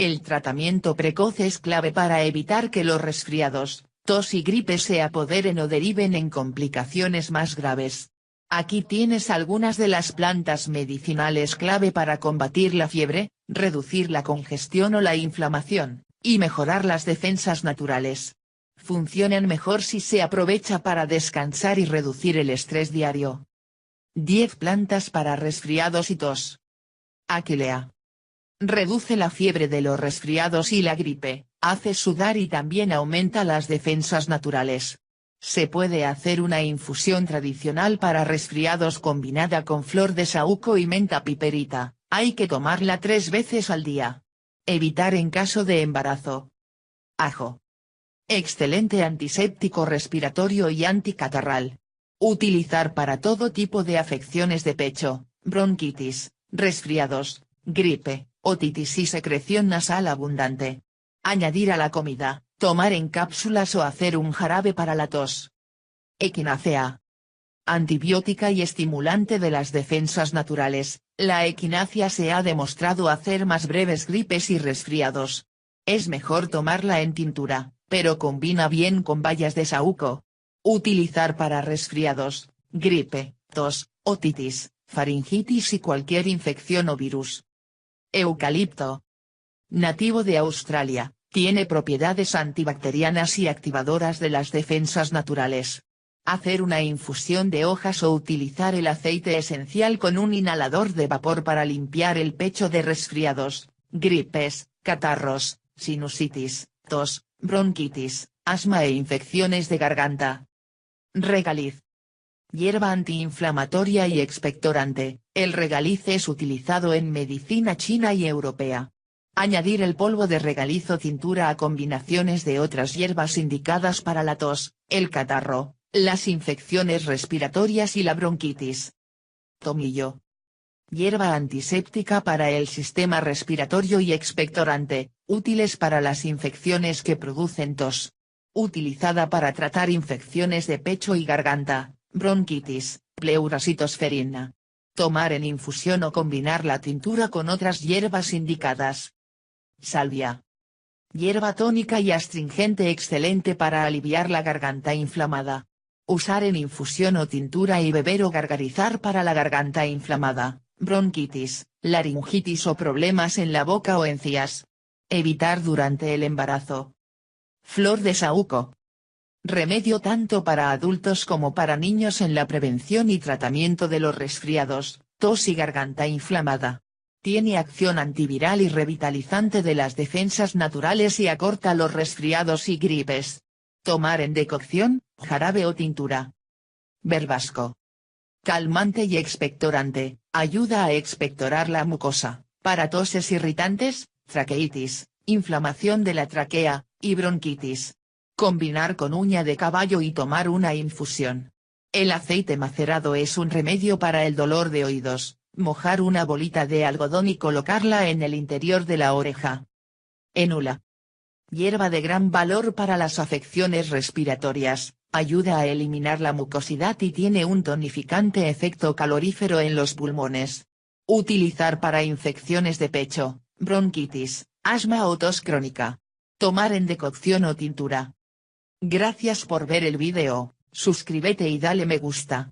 El tratamiento precoz es clave para evitar que los resfriados, tos y gripe se apoderen o deriven en complicaciones más graves. Aquí tienes algunas de las plantas medicinales clave para combatir la fiebre, reducir la congestión o la inflamación, y mejorar las defensas naturales. Funcionan mejor si se aprovecha para descansar y reducir el estrés diario. 10 plantas para resfriados y tos. Aquilea. Reduce la fiebre de los resfriados y la gripe, hace sudar y también aumenta las defensas naturales. Se puede hacer una infusión tradicional para resfriados combinada con flor de saúco y menta piperita, hay que tomarla 3 veces al día. Evitar en caso de embarazo. Ajo. Excelente antiséptico respiratorio y anticatarral. Utilizar para todo tipo de afecciones de pecho, bronquitis, resfriados, gripe, otitis y secreción nasal abundante. Añadir a la comida, tomar en cápsulas o hacer un jarabe para la tos. Equinácea. Antibiótica y estimulante de las defensas naturales, la equinácea se ha demostrado hacer más breves gripes y resfriados. Es mejor tomarla en tintura, pero combina bien con bayas de saúco. Utilizar para resfriados, gripe, tos, otitis, faringitis y cualquier infección o virus. Eucalipto. Nativo de Australia, tiene propiedades antibacterianas y activadoras de las defensas naturales. Hacer una infusión de hojas o utilizar el aceite esencial con un inhalador de vapor para limpiar el pecho de resfriados, gripes, catarros, sinusitis, tos, bronquitis, asma e infecciones de garganta. Regaliz. Hierba antiinflamatoria y expectorante, el regaliz es utilizado en medicina china y europea. Añadir el polvo de regaliz o tintura a combinaciones de otras hierbas indicadas para la tos, el catarro, las infecciones respiratorias y la bronquitis. Tomillo. Hierba antiséptica para el sistema respiratorio y expectorante, útiles para las infecciones que producen tos. Utilizada para tratar infecciones de pecho y garganta, bronquitis, pleuras y tosferina. Tomar en infusión o combinar la tintura con otras hierbas indicadas. Salvia. Hierba tónica y astringente excelente para aliviar la garganta inflamada. Usar en infusión o tintura y beber o gargarizar para la garganta inflamada, bronquitis, laringitis o problemas en la boca o encías. Evitar durante el embarazo. Flor de saúco. Remedio tanto para adultos como para niños en la prevención y tratamiento de los resfriados, tos y garganta inflamada. Tiene acción antiviral y revitalizante de las defensas naturales y acorta los resfriados y gripes. Tomar en decocción, jarabe o tintura. Verbasco. Calmante y expectorante, ayuda a expectorar la mucosa, para toses irritantes, traqueitis, inflamación de la tráquea, y bronquitis. Combinar con uña de caballo y tomar una infusión. El aceite macerado es un remedio para el dolor de oídos. Mojar una bolita de algodón y colocarla en el interior de la oreja. Enula. Hierba de gran valor para las afecciones respiratorias, ayuda a eliminar la mucosidad y tiene un tonificante efecto calorífero en los pulmones. Utilizar para infecciones de pecho, bronquitis, asma o tos crónica. Tomar en decocción o tintura. Gracias por ver el vídeo, suscríbete y dale me gusta.